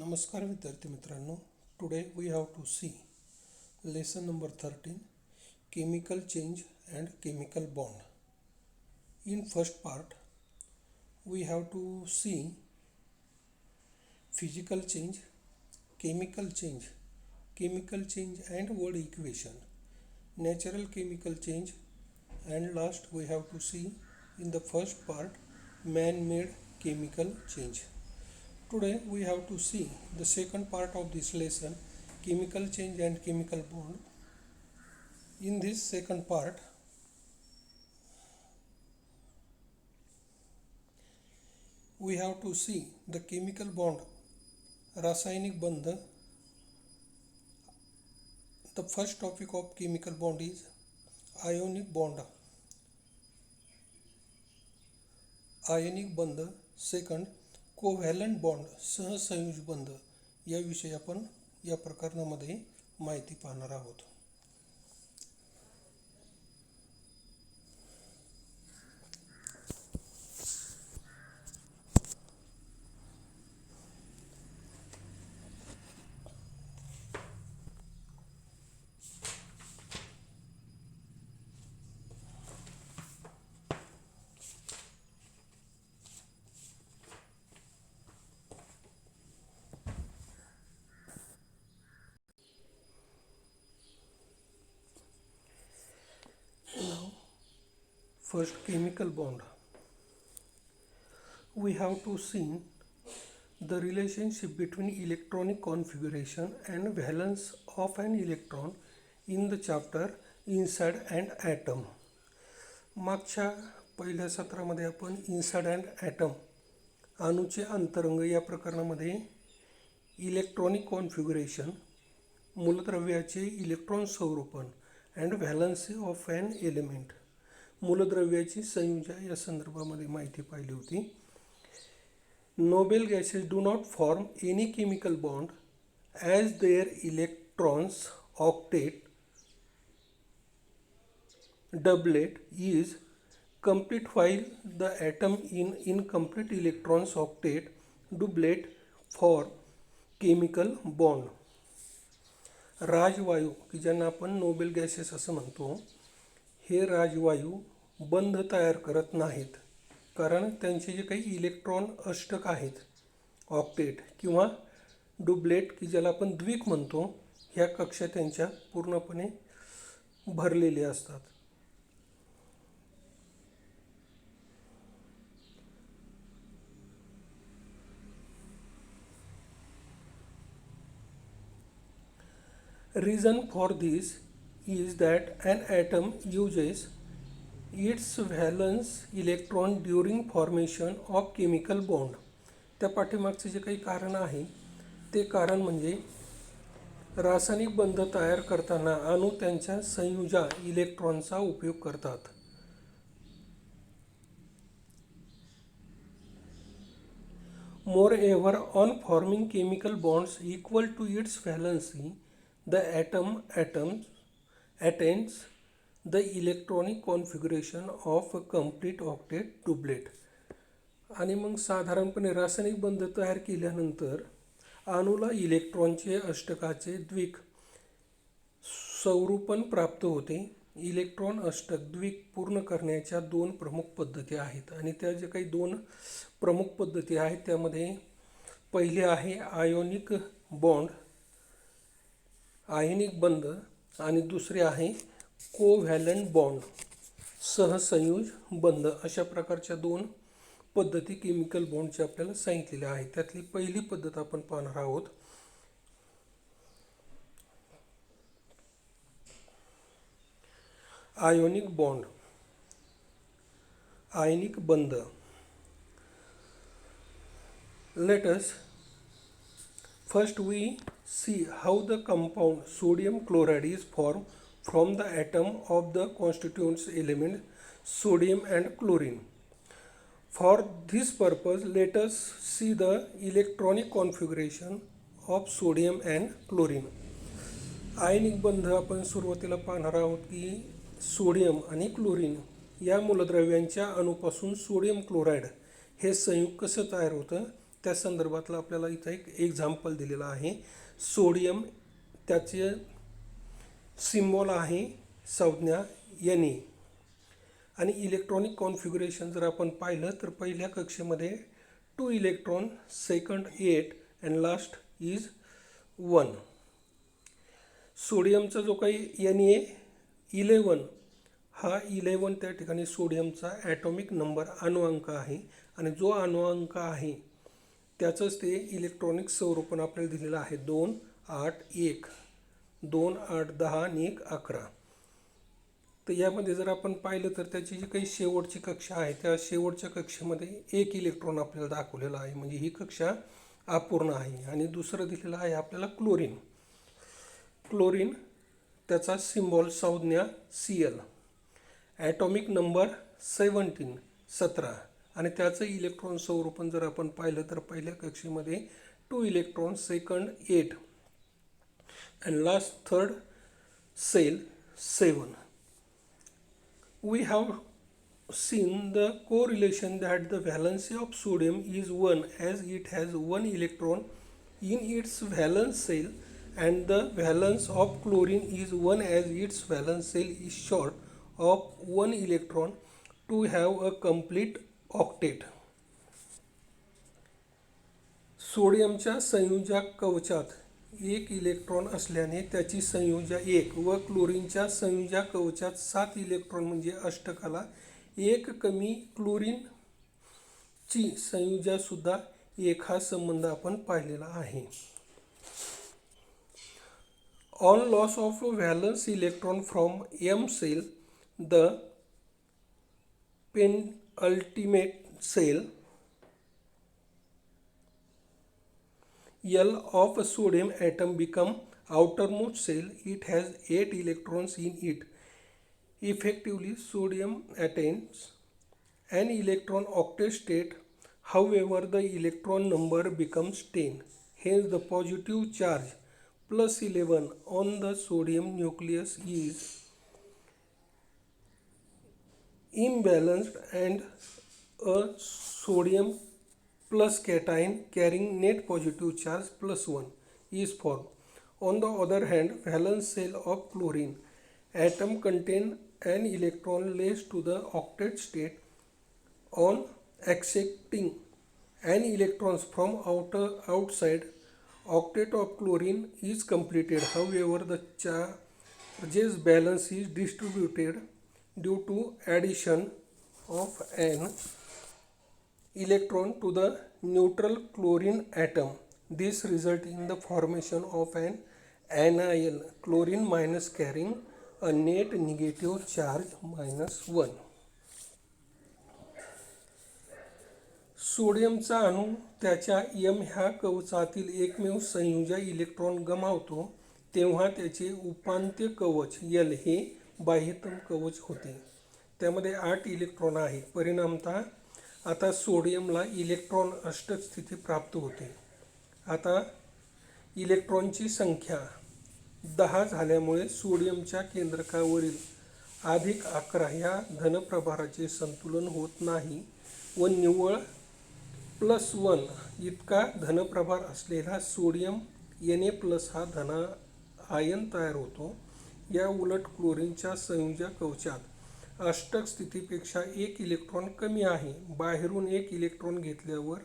नमस्कार विद्यार्थी मित्रांनो. Today we have to see lesson number 13 chemical change and chemical bond. In first part we have to see physical change, chemical change and word equation, natural chemical change, and last we have to see in the first part man-made chemical change. Today we have to see the second part of this lesson, chemical change and chemical bond. In this second part we have to see the chemical bond, रासायनिक बंध. The first topic of chemical bond is ionic bond, आयनिक बंध. Second covalent bond, सहसंयोज बंध. याविषयी आपण या प्रकरणामध्ये माहिती पाहणार आहोत. First, chemical bond. We have to see the relationship between electronic configuration and valence of an electron in the chapter inside and atom. मागच्या पहिल्या सत्रामध्ये आपण इन्साइड अँड ॲटम, अणूचे अंतरंग या प्रकरणामध्ये इलेक्ट्रॉनिक कॉन्फिगरेशन, मूलद्रव्याचे इलेक्ट्रॉन स्वरूपन and valency of an element, मूलद्रव्याची संयोजा या संदर्भामध्ये माहिती पाहिली होती. Noble gases do not form any chemical bond as their electrons octet doublet is complete while the atom in incomplete electrons octet doublet for chemical bond. राजवायू की ज्यांना आपण नोबेल गॅसेस असं म्हणतो, हे राजवायू बंध तयार करत नाहीत, कारण त्यांचे जे काही इलेक्ट्रॉन अष्टक आहेत ऑक्टेट किंवा डुब्लेट की ज्याला आपण द्विक म्हणतो, ह्या कक्षा त्यांच्या पूर्णपणे भरलेल्या असतात. Reason for this is that an atom uses its valence electron during formation of chemical bond. त्या पाठीमागचे जे काही कारण आहे ते कारण म्हणजे रासायनिक बंध तयार करताना अणू त्यांच्या संयोजा इलेक्ट्रॉनचा उपयोग करतात. Moreover, on forming chemical bonds equal to its valency, the atom attains the electronic configuration of a complete octet doublet. आणि मग साधारणपणे रासायनिक बंध तयार केल्यानंतर अणूला इलेक्ट्रॉनचे अष्टकाचे द्विक स्वरूपन प्राप्त होते. इलेक्ट्रॉन अष्टक द्विक पूर्ण करण्याच्या दोन प्रमुख पद्धती आहेत, आणि त्या जे काही दोन प्रमुख पद्धती आहेत त्यामध्ये पहिले आहे आयोनिक बॉन्ड, आयनिक बंध, आणि दुसरे आहे कोव्हॅलंट बॉन्ड, सहसंयोज बंध. अशा प्रकारच्या दोन पद्धती केमिकल बॉन्डच्या आपल्याला सांगितलेल्या आहेत. त्यातली पहिली पद्धत आपण पाहणार आहोत. आयोनिक बॉन्ड, आयनिक बंध. Let us first we see how the compound sodium chloride is formed from the atom of the constituent element sodium and chlorine. For this purpose, let us see the electronic configuration of sodium and chlorine. आयनिक बंध आपण सुरुवातीला पाहणार आहोत की sodium आणि chlorine या मूलद्रव्यांच्या अणूपासून sodium chloride हे संयुग कसं तयार होतं त्या संदर्भातलं आपल्याला इथं एक एक्झाम्पल दिलेलं आहे. सोडियम, त्याचे सिम्बॉल आहे संज्ञा Na. आणि इलेक्ट्रॉनिक कॉन्फिगरेशन जर आपण पाहिलं तर पहिल्या कक्षेमध्ये 2 electron, second 8 and last is 1. सोडियमचा जो काही Na11 हा 11 त्या ठिकाणी सोडियमचा ॲटॉमिक नंबर अणुअंक आहे आणि जो अणुअंक आहे त्याचंच ते इलेक्ट्रॉनिक स्वरूपण आपल्याला दिलेलं आहे 2, 8, 1, 2, 8, 10 आणि 1, 11. तर यामध्ये जर आपण पाहिलं तर त्याची जी काही शेवटची कक्षा आहे त्या शेवटच्या कक्षेमध्ये 1 इलेक्ट्रॉन आपल्याला दाखवलेला आहे, म्हणजे ही कक्षा अपूर्ण आहे. आणि दुसरं दिलेलं आहे आपल्याला क्लोरीन. क्लोरीन त्याचा सिम्बॉल संज्ञा Cl, ॲटॉमिक नंबर 17 आणि त्याचं इलेक्ट्रॉन स्वरूपण जर आपण पाहिलं तर पहिल्या कक्षेमध्ये 2 electron, second 8 and last third shell 7. We have seen the correlation that the valency of sodium is 1 as it has 1 electron in its valence shell, and the valence of chlorine is 1 as its valence shell is short of 1 electron to have a complete octet. सोडियमच्या संयोजक कवचात 1 electron असल्याने त्याची संयोजा 1 व क्लोरीनच्या संयोजक कवचात 7 electron म्हणजे अष्टकाला 1 कमी क्लोरीनची संयोजासुद्धा 1 हा संबंध आपण पाहिलेला आहे. On loss of valence electron from M cell, the penultimate cell L of a sodium atom become outermost cell. It has 8 electrons in it. Effectively, sodium attains an electron octet state. However, the electron number becomes 10. Hence, the positive charge plus 11 on the sodium nucleus is imbalanced and a sodium plus cation carrying net positive charge plus 1 is formed. On the other hand, valence shell of chlorine atom contain an electron less to the octet state. On accepting an electrons from outside, octet of chlorine is completed. However, the charges balance is distributed due to addition of an electron to the neutral chlorine atom. This results in the formation of an anion chlorine minus carrying a net negative charge -1. सोडियमचा अणू त्याच्या M ह्या कवचातील एकमेव संयोजा electron गमावतो तेव्हा त्याचे उपांत्य कवच L हे बाह्यतम कवच होते. त्यामध्ये 8 इलेक्ट्रॉन आहे. परिणामतः आता सोडियमला इलेक्ट्रॉन अष्टक स्थिती प्राप्त होते. आता इलेक्ट्रॉनची संख्या 10 झाल्यामुळे सोडियमच्या केंद्रकावरील +11 ह्या धनप्रभाराचे संतुलन होत नाही व निव्वळ +1 इतका धनप्रभार असलेला सोडियम Na+ हा धन आयन तयार होतो. या उलट क्लोरीनच्या संयोजक कवचात अष्टक स्थितीपेक्षा 1 इलेक्ट्रॉन कमी आहे. बाहेरून 1 इलेक्ट्रॉन घेतल्यावर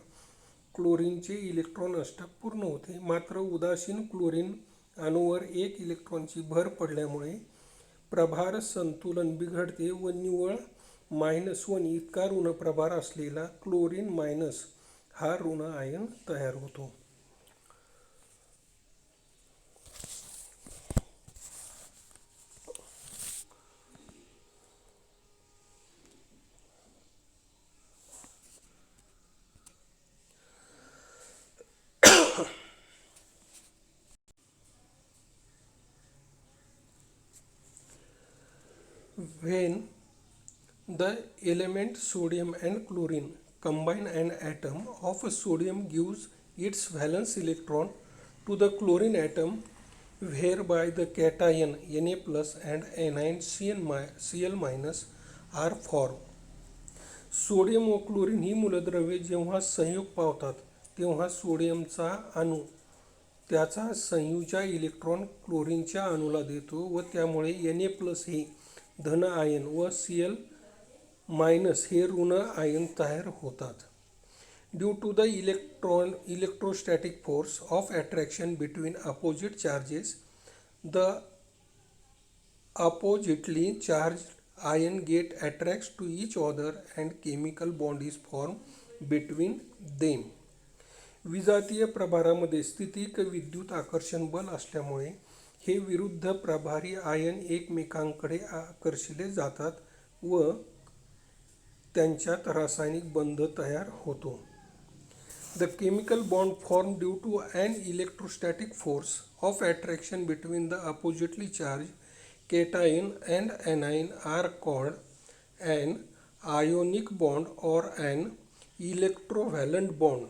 क्लोरीनचे इलेक्ट्रॉन अष्टक पूर्ण होते. मात्र उदासीन क्लोरीन अणूवर 1 इलेक्ट्रॉनची भर पडल्यामुळे प्रभार संतुलन बिघडते व निव्वळ -1 इतका ऋण प्रभार असलेला क्लोरीन मायनस हा ऋण आयन तयार होतो. When the element sodium and chlorine combine, an atom of sodium gives its valence electron to the chlorine atom, whereby the cation Na+ and anion Cl- are formed. Sodium व chlorine ही मूलद्रव्ये जेव्हा संयोग पावतात तेव्हा सोडियमचा अणू त्याचा संयुजा इलेक्ट्रॉन क्लोरीनच्या अणूला देतो व त्यामुळे Na+ हे धन आयन व Cl- हे ऋण आयन तयार होतात. Due to the electrostatic force of attraction between opposite charges, the oppositely charged ion get attracts to each other and chemical bond is formed between them. विजातीय प्रभारामध्ये स्थितिक विद्युत आकर्षण बल असल्यामुळे हे विरुद्ध प्रभारी आयन एकमेकांकडे आकर्षिले जातात व त्यांच्यात रासायनिक बंध तयार होतो. The chemical bond formed due to an electrostatic force of attraction between the oppositely charged cation and anion are called an ionic bond or an electrovalent bond.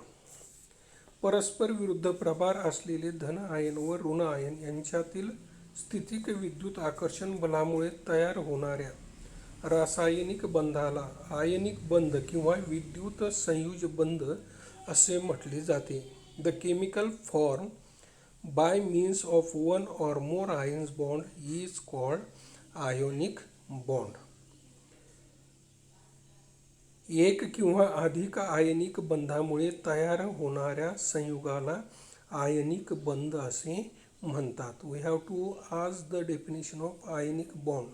परस्पर विरुद्ध प्रभार असलेले धन आयन व ऋण आयन यांच्यातील स्थितिक विद्युत आकर्षण बलामुळे तयार होणाऱ्या रासायनिक बंधाला आयनिक बंध किंवा विद्युत संयुज बंध असे म्हटले जाते. The chemical form by means of one or more ions bond is called ionic bond. एक किंवा अधिक आयनिक बंधामुळे तयार होणाऱ्या संयुगाला आयनिक बंध असे म्हणतात. वी हॅव टू आज the definition of ionic bond,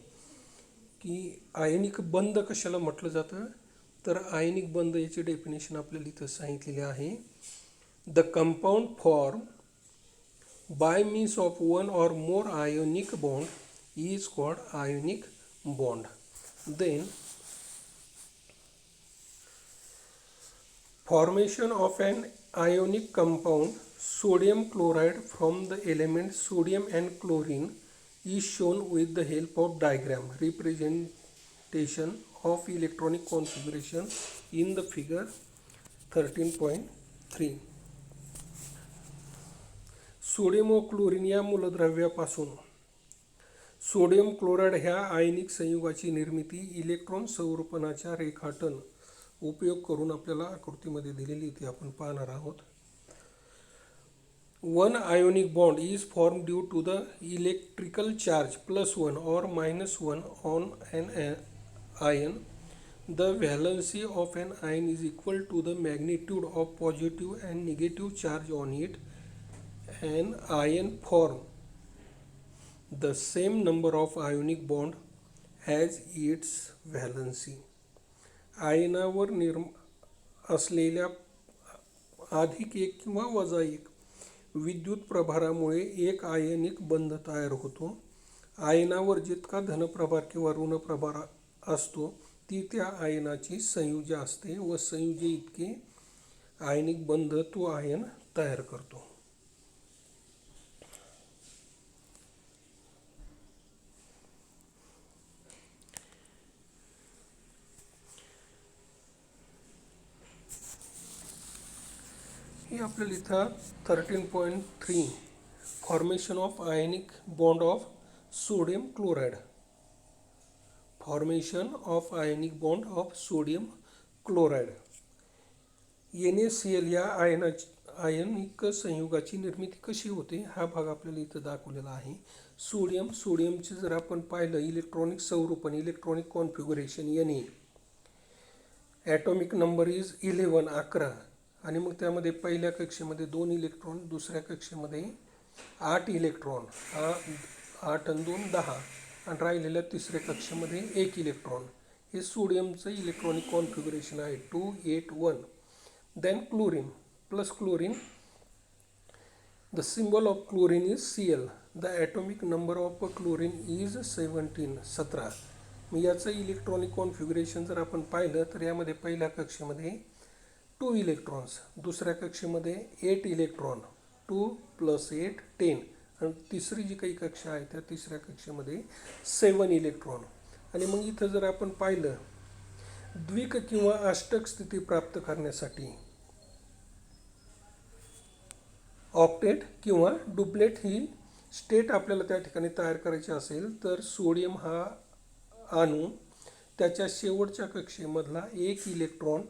की आयनिक बंध कशाला म्हटलं जातं. तर आयनिक बंध याची डेफिनेशन आपल्याला इथं सांगितलेली आहे. The compound form by means of one or more ionic bond is called ionic bond. Then formation of an ionic compound sodium chloride from the elements sodium and chlorine is shown with the help of diagram representation of electronic configuration in the figure 13.3. Sodium व chlorine या मूलद्रव्यापासून sodium chloride ह्या आयनिक संयुगाची निर्मिती electron संरूपणाच्या रेखाटन उपयोग करून आपल्याला आकृतीमध्ये दिलेली ती आपण पाहणार आहोत. One ionic bond is form due to the electrical charge +1 or -1 on an ion. The valency of an ion is equal to the magnitude of positive and negative charge on it. An ion form the same number of ionic bond as its valency. आयनावर असलेल्या अधिक एक किंवा वजा एक विद्युत प्रभारामुळे एक आयनिक बंध तयार होतो. आयनावर जितका धनप्रभार किंवा ऋण प्रभार असतो ती त्या आयनाची संयुजा असते व संयुजे इतके आयनिक बंध तो आयन तयार करतो. हे आपल्याला इथं 13.3 formation of ionic bond of sodium chloride. Formation of ionic bond of sodium chloride. NaCl या आयनिक संयुगाची निर्मिती कशी होते हा भाग आपल्याला इथं दाखवलेला आहे. सोडियमचे जर आपण पाहिलं इलेक्ट्रॉनिक संरूपण electronic configuration Na, atomic number is 11 आणि मग त्यामध्ये पहिल्या कक्षेमध्ये 2 इलेक्ट्रॉन, दुसऱ्या कक्षेमध्ये 8 इलेक्ट्रॉन, 8 आणि 2 10 आणि राहिलेल्या तिसऱ्या कक्षेमध्ये 1 इलेक्ट्रॉन. हे सोडियमचं इलेक्ट्रॉनिक कॉन्फिगरेशन आहे 281. Then chlorine plus chlorine. The symbol of chlorine is Cl. The atomic number of chlorine is 17. मग याचं इलेक्ट्रॉनिक कॉन्फिगरेशन जर आपण पाहिलं तर यामध्ये पहिल्या कक्षेमध्ये 2 इलेक्ट्रॉन्स, दुसऱ्या कक्षेमध्ये 8 इलेक्ट्रॉन, 2 + 8 10 आणि तिसरी जी काही कक्षा आहे त्या तिसऱ्या कक्षेमध्ये 7 इलेक्ट्रॉन. आणि मग इथं जर आपण पाहिलं द्विक किंवा अष्टक स्थिती प्राप्त करण्यासाठी ऑक्टेट किंवा डुप्लेट ही स्टेट आपल्याला त्या ठिकाणी तयार करायची असेल तर सोडियम हा अणू त्याच्या शेवटच्या कक्षेमधला 1 इलेक्ट्रॉन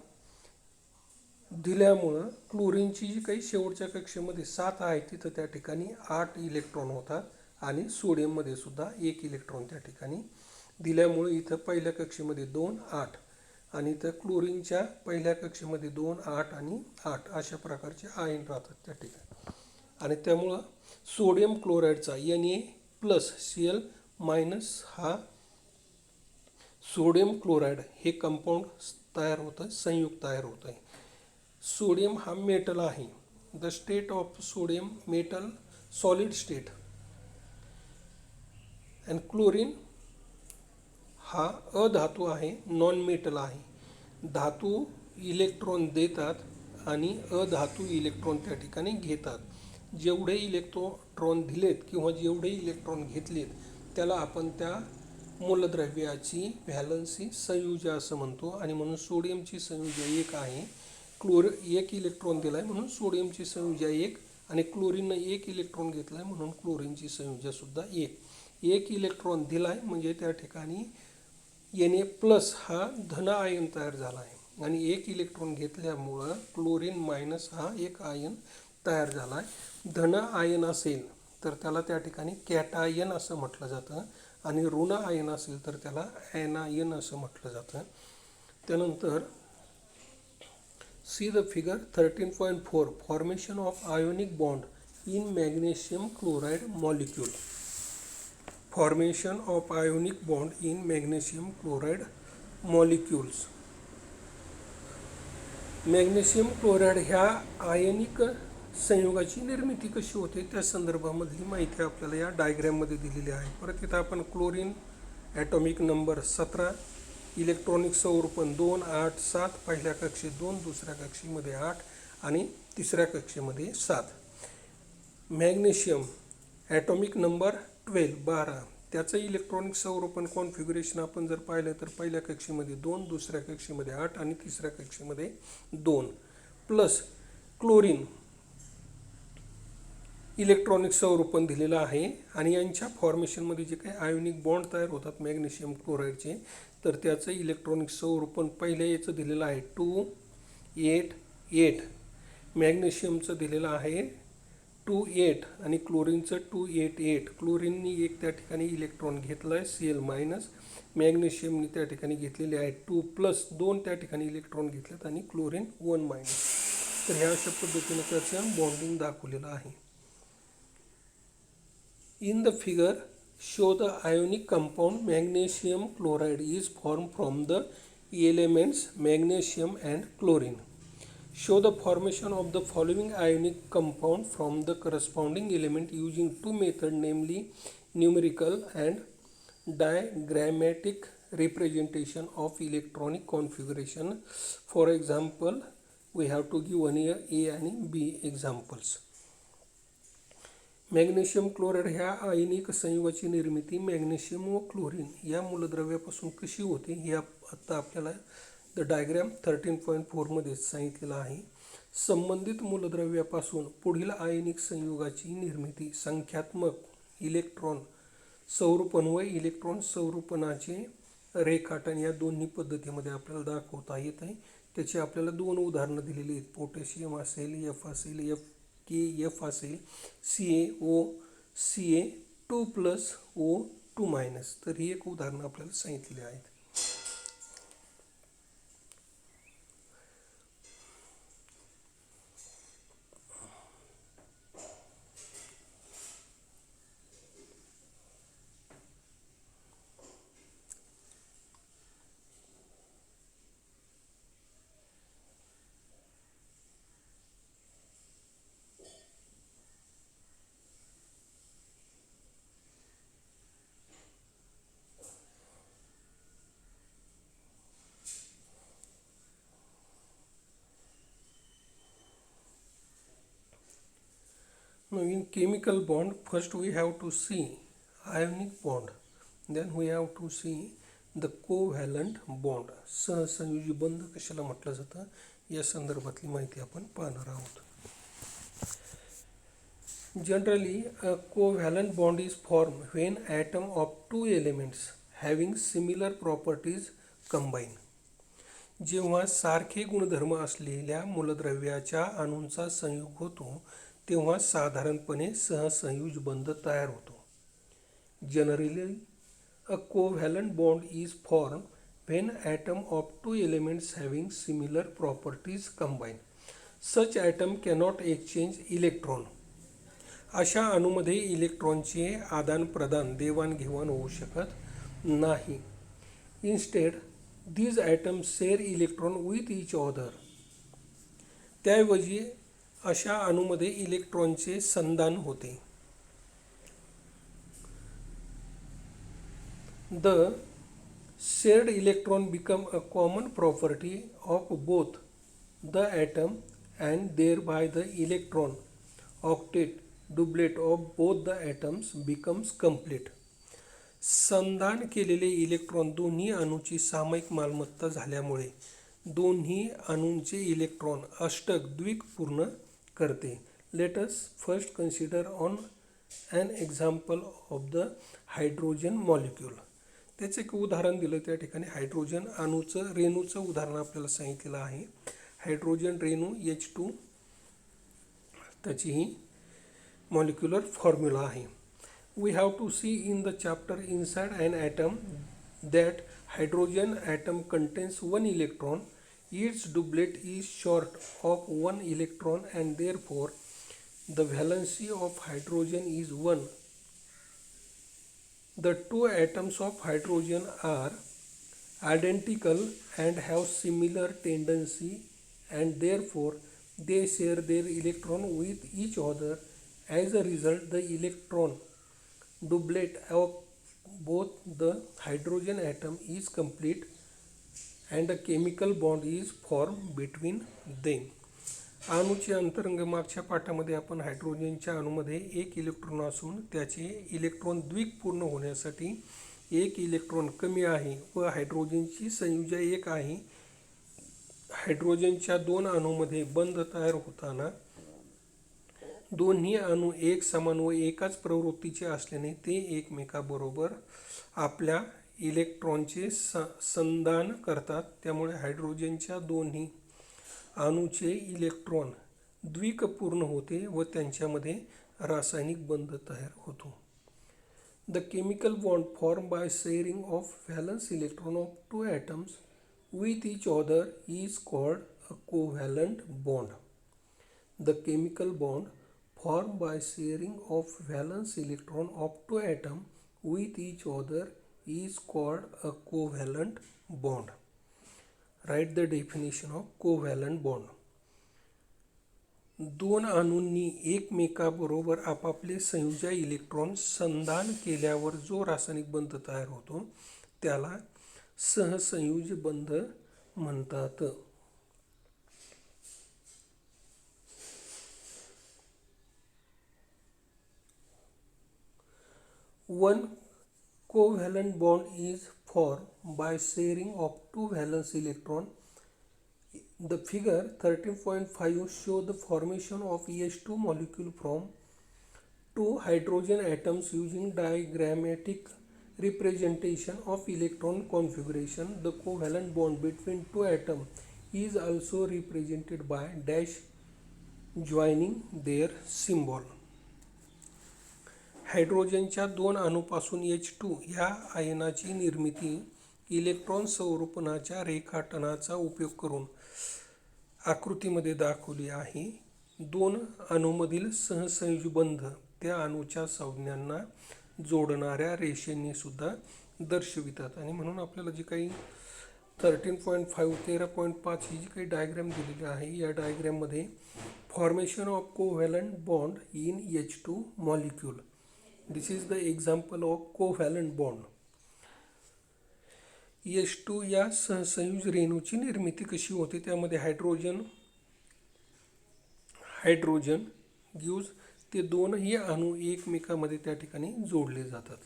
दिल्यामुळं क्लोरीनची जी काही शेवटच्या कक्षेमध्ये 7 आहे तिथं त्या ठिकाणी 8 इलेक्ट्रॉन होतात आणि सोडियममध्ये सुद्धा 1 इलेक्ट्रॉन त्या ठिकाणी दिल्यामुळे इथं पहिल्या कक्षेमध्ये 2 8 आणि इथं क्लोरीनच्या पहिल्या कक्षेमध्ये 2 8 आणि 8 अशा प्रकारचे आयन राहतात त्या ठिकाणी. आणि त्यामुळं सोडियम क्लोराईडचा Na+Cl- हा सोडियम क्लोराईड हे कंपाऊंड तयार होतं, संयुक्त तयार होतं आहे. सोडियम हा मेटल आहे. The state of sodium metal solid state. And chlorine हा अधातू आहे, नॉन मेटल आहे. धातू इलेक्ट्रॉन देतात आणि अधातू इलेक्ट्रॉन त्या ठिकाणी घेतात. जेवढे इलेक्ट्रॉन दिलेत किंवा जेवढे इलेक्ट्रॉन घेतलेत त्याला आपण त्या मूलद्रव्याची व्हॅलन्सी संयुजा असं म्हणतो. आणि म्हणून सोडियमची संयुजा 1 आहे. 1 इलेक्ट्रॉन दिला आहे म्हणून सोडियमची संयुजा 1 आणि क्लोरीननं 1 इलेक्ट्रॉन घेतला आहे म्हणून क्लोरीनची संयुजा सुद्धा 1. 1 इलेक्ट्रॉन दिला आहे म्हणजे त्या ठिकाणी Na+ हा धन आयन तयार झाला आहे आणि 1 इलेक्ट्रॉन घेतल्यामुळं क्लोरीन- हा एक आयन तयार झाला आहे. धन आयन असेल तर त्याला त्या ठिकाणी कॅटायन असं म्हटलं जातं आणि ऋण आयन असेल तर त्याला ॲनायन असं म्हटलं जातं. त्यानंतर see the figure 13.4 formation of ionic bond in magnesium chloride molecule. Formation of ionic bond in magnesium chloride molecules. Magnesium chloride ह्या आयनिक संयुगाची निर्मिती कशी होते त्या संदर्भामधली माहिती आपल्याला या डायग्रॅममध्ये दिलेली आहे. परत इथं आपण क्लोरीन ॲटॉमिक नंबर 17, इलेक्ट्रॉनिक संरूपण 2 8 7, पहिल्या कक्षेत 2, दुसऱ्या कक्षेमध्ये 8 आणि तिसऱ्या कक्षेमध्ये 7. मॅग्नेशियम ॲटॉमिक नंबर 12, त्याचं इलेक्ट्रॉनिक संरूपण कॉन्फिगरेशन आपण जर पाहिलं तर पहिल्या कक्षेमध्ये 2, दुसऱ्या कक्षेमध्ये 8 आणि तिसऱ्या कक्षेमध्ये 2. प्लस क्लोरीन इलेक्ट्रॉनिक संरूपण दिलेलं आहे आणि यांच्या फॉर्मेशनमध्ये जे काही आयोनिक बॉन्ड तयार होतात मॅग्नेशियम क्लोराईडचे तर त्याचं इलेक्ट्रॉनिक संरूपण पहिल्या याचं दिलेलं आहे 2 8 8. मॅग्नेशियमचं दिलेलं आहे 2 8 आणि क्लोरीनचं 2 8 8. क्लोरीननी एक त्या ठिकाणी इलेक्ट्रॉन घेतला आहे Cl-. मॅग्नेशियमनी त्या ठिकाणी घेतलेले आहे 2+, 2 त्या ठिकाणी इलेक्ट्रॉन घेतलेत आणि क्लोरीन 1-. तर ह्या अशा पद्धतीने त्याचं बॉन्डिंग दाखवलेलं आहे. In the figure, show the ionic compound magnesium chloride is formed from the elements magnesium and chlorine. Show the formation of the following ionic compound from the corresponding element using two methods, namely numerical and diagrammatic representation of electronic configuration. For example, we have to give one here A and B examples. Magnesium chloride ह्या आयनिक संयुगाची निर्मिती magnesium व chlorine या मूलद्रव्यापासून कशी होते हे आता आपल्याला the diagram 13.4 मध्ये सांगितलेलं आहे. संबंधित मूलद्रव्यापासून पुढील आयनिक संयुगाची निर्मिती संख्यात्मक इलेक्ट्रॉन संरूपण व इलेक्ट्रॉन संरूपणाचे रेखाटन या दोन्ही पद्धतीमध्ये आपल्याला दाखवता येत आहे. त्याची आपल्याला 2 उदाहरणं दिलेली आहेत. पोटॅशियम असेल, F असेल, F असेल, CaO Ca2+ O2-. तर ही एक उदाहरणं आपल्याला सांगितलेली आहेत. Now in chemical bond, first we have to see ionic bond, then we have to see the covalent bond. सहसंयोजी बंध कशाला म्हटलं जातं या संदर्भातली माहिती आपण पाहणार आहोत. Generally, a covalent bond is formed when atom of two elements having similar properties combine. जेव्हा सारखे गुणधर्म असलेल्या मूलद्रव्याच्या अणूंचा संयोग होतो तेव्हा साधारणपणे सहसंयुज बंध तयार होतो. Generally a covalent bond is formed when atoms of two elements having similar properties combine. Such atom cannot exchange electron. अशा अणूमध्ये इलेक्ट्रॉनचे आदानप्रदान देवाणघेवाण होऊ शकत नाही. Instead these atoms share electron with each other. त्याऐवजी अशा अणूमध्ये इलेक्ट्रॉनचे संधान होते. The shared electron become a common property of both the atom and thereby the electron octet doublet of both the atoms becomes complete. संधान केलेले electron दोन्ही अणूची सामायिक मालमत्ता झाल्यामुळे दोन्ही अणूंचे इलेक्ट्रॉन अष्टक द्विक पूर्ण करते. Let us first consider on an example of the hydrogen molecule. त्याचं एक उदाहरण दिलं त्या ठिकाणी हायड्रोजन अणूचं रेणूचं उदाहरण आपल्याला सांगितलेलं आहे. हायड्रोजन रेणू H2 त्याची ही मॉलिक्युलर फॉर्म्युला आहे. We have to see in the chapter inside an atom that hydrogen atom contains one electron. Its doublet is short of one electron and therefore the valency of hydrogen is 1. The two atoms of hydrogen are identical and have similar tendency and therefore they share their electron with each other. As a result, the electron doublet of both the hydrogen atom is complete and a chemical bond is formed between them. अणूचे अंतरंग मागच्या पाठामध्ये आपण हायड्रोजनच्या अणूमध्ये एक electron असून त्याचे electron द्विक पूर्ण होण्यासाठी एक इलेक्ट्रॉन कमी आहे व हायड्रोजनची संयुजा एक आहे. हायड्रोजनच्या दोन अणूमध्ये बंध तयार होताना दोन्ही अणू एक समान व एकाच प्रवृत्तीचे असल्याने ते एकमेकाबरोबर आपल्या इलेक्ट्रॉनचे संधान करतात. त्यामुळे हायड्रोजनच्या दोन्ही अणूचे इलेक्ट्रॉन द्विकपूर्ण होते व त्यांच्यामध्ये रासायनिक बंध तयार होतो. The chemical bond form by sharing of valence electron of two atoms with each other is called a covalent bond. The chemical bond formed by sharing of valence electron of two atoms with each other is called a covalent bond. Write the definition of covalent bond. दोन अणूंनी एकमेकाबरोबर आपापले संयुजा electron संधान केल्यावर जो रासायनिक बंध तयार होतो त्याला सहसंयुज बंध म्हणतात. One covalent bond is formed by sharing of two valence electron. The figure 13.5 shows the formation of H2 molecule from two hydrogen atoms using diagrammatic representation of electron configuration. The covalent bond between two atoms is also represented by dash joining their symbol. हायड्रोजनच्या दोन अणूपासून H2 ह्या आयनाची निर्मिती electron संरूपणाच्या रेखाटनाचा उपयोग करून आकृतीमध्ये दाखवली आहे. दोन अणूमधील सहसंयुज बंध त्या अणूच्या संज्ञांना जोडणाऱ्या रेषेंनी सुद्धा दर्शवितात. आणि म्हणून आपल्याला जी काही 13.5 13.5 ही जी काही डायग्राम दिलेली आहे या डायग्राममध्ये formation of covalent bond in H2 molecule. This is the example of covalent bond. H2 या सहसंयुज रेणूची निर्मिती कशी होते त्यामध्ये हायड्रोजन गिव्ज ते दोनही अणू एकमेकांमध्ये त्या ठिकाणी जोडले जातात.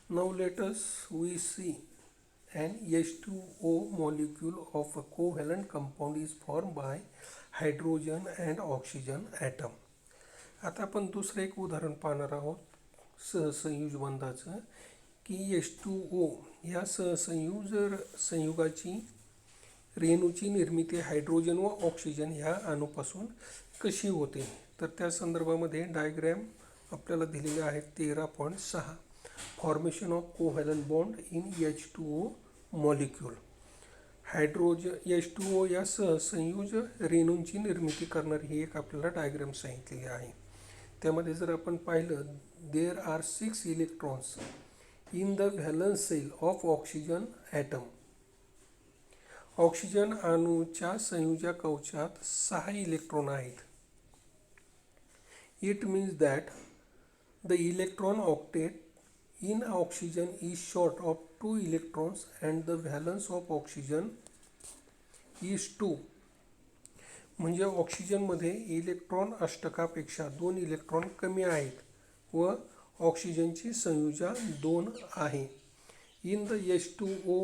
Now let us we see an H2O molecule of a covalent compound is formed by hydrogen and oxygen atom. आता आपण दुसरं एक उदाहरण पाहणार आहोत सहसंयुज बंधाचं, की H2O या संयुगाची रेणूची निर्मिती हायड्रोजन व ऑक्सिजन ह्या अणूपासून कशी होते. तर त्या संदर्भामध्ये डायग्रॅम आपल्याला दिलेले आहेत 13.6. Formation of covalent bond in H2O molecule. H2O या सहसंयुज रेणूंची निर्मिती करणारी ही एक आपल्याला डायग्राम सांगितलेली आहे. त्यामध्ये जर आपण पाहिलं, there are 6 electrons in the valence shell of oxygen atom. Oxygen अणूच्या संयुजा कवचात 6 इलेक्ट्रॉन आहेत. It means that the electron octet in oxygen is short of 2 electrons and the valence of oxygen is 2. म्हणजे ऑक्सिजनमध्ये इलेक्ट्रॉन अष्टकापेक्षा 2 इलेक्ट्रॉन कमी आहेत व ऑक्सिजनची संयुजा 2 आहे. In the H2O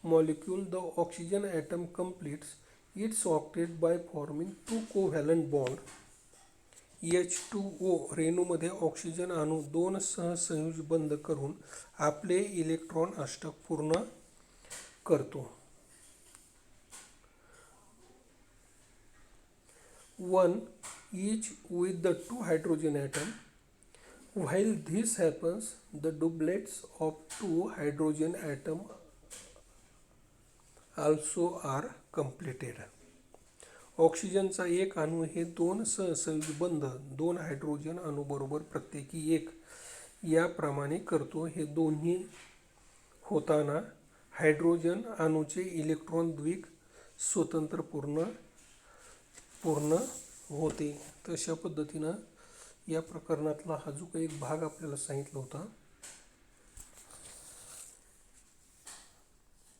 molecule the oxygen atom completes its octet by forming 2 covalent bond. H2O रेणूमध्ये oxygen अणू 2 सहसंयुज बंध करून आपले इलेक्ट्रॉन अष्टक पूर्ण करतो. 1 each with the 2 hydrogen atom. While this happens, the doublets of 2 hydrogen atom also are completed. ऑक्सिजनचा एक अणू हे 2 सहसंयुज बंध 2 हायड्रोजन अणूबरोबर प्रत्येकी 1 याप्रमाणे करतो. हे दोन्ही होताना हायड्रोजन अणूचे इलेक्ट्रॉन द्विक स्वतंत्र पूर्ण होते. तशा पद्धतीनं या प्रकरणातला हा जो काही एक भाग आपल्याला सांगितला होता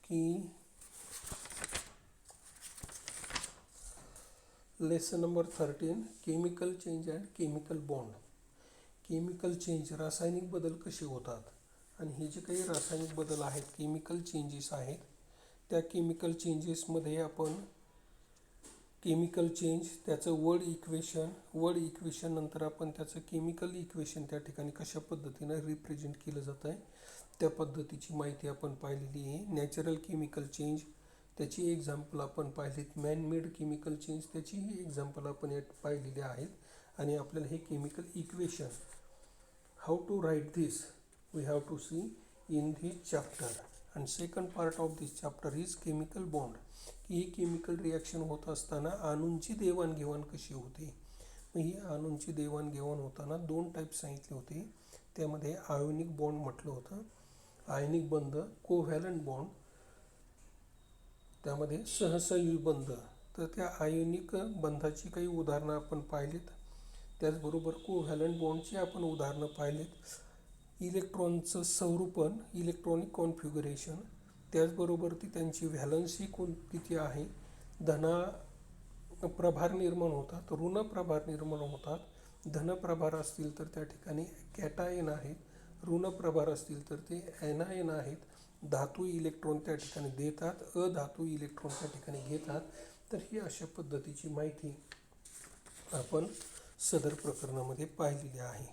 की lesson number 13, chemical change and chemical bond. Chemical change, रासायनिक बदल कसे होतात आणि हे जे काही रासायनिक बदल आहेत, केमिकल चेंजेस आहेत, त्या केमिकल चेंजेसमध्ये आपण केमिकल चेंज त्याचं वर्ड इक्वेशन नंतर आपण त्याचं केमिकल इक्वेशन त्या ठिकाणी कशा पद्धतीनं रिप्रेझेंट केलं जातं आहे त्या पद्धतीची माहिती आपण पाहिलेली आहे. नॅचरल केमिकल चेंज त्याची एक्झाम्पल आपण पाहिलीत. मॅन मेड केमिकल चेंज त्याचीही एक्झाम्पल आपण पाहिलेली आहेत. आणि आपल्याला हे chemical equation how to write this we have to see in this chapter. And second part of this chapter is chemical bond, की ही केमिकल रिॲक्शन होत असताना अणूंची देवाणघेवाण कशी होते. मग ही अणूंची देवाणघेवाण होताना 2 टाईप सांगितले होते. त्यामध्ये आयोनिक बॉन्ड म्हटलं होतं, आयनिक बंध, कोव्हॅलंट बॉन्ड, त्यामध्ये सहसंयुज बंध. तर त्या आयोनिक बंधाची काही उदाहरणं आपण पाहिलीत. त्याचबरोबर कोव्हॅलंट बॉन्डची आपण उदाहरणं पाहिलीत. इलेक्ट्रॉनचं संरूपण, इलेक्ट्रॉनिक कॉन्फिगरेशन, त्याचबरोबर ती त्यांची व्हॅलन्सी किती आहे, प्रभार निर्माण होतात, ऋण प्रभार निर्माण होतात. धन प्रभार असतील तर त्या ठिकाणी कॅटायन आहेत, ऋण प्रभार असतील तर ते ॲनायन आहेत. धातू इलेक्ट्रॉन त्या ठिकाणी देतात, अधातू इलेक्ट्रॉन त्या ठिकाणी घेतात. तर ही अशा पद्धतीची माहिती आपण सदर प्रकरणामध्ये पाहिलेली आहे.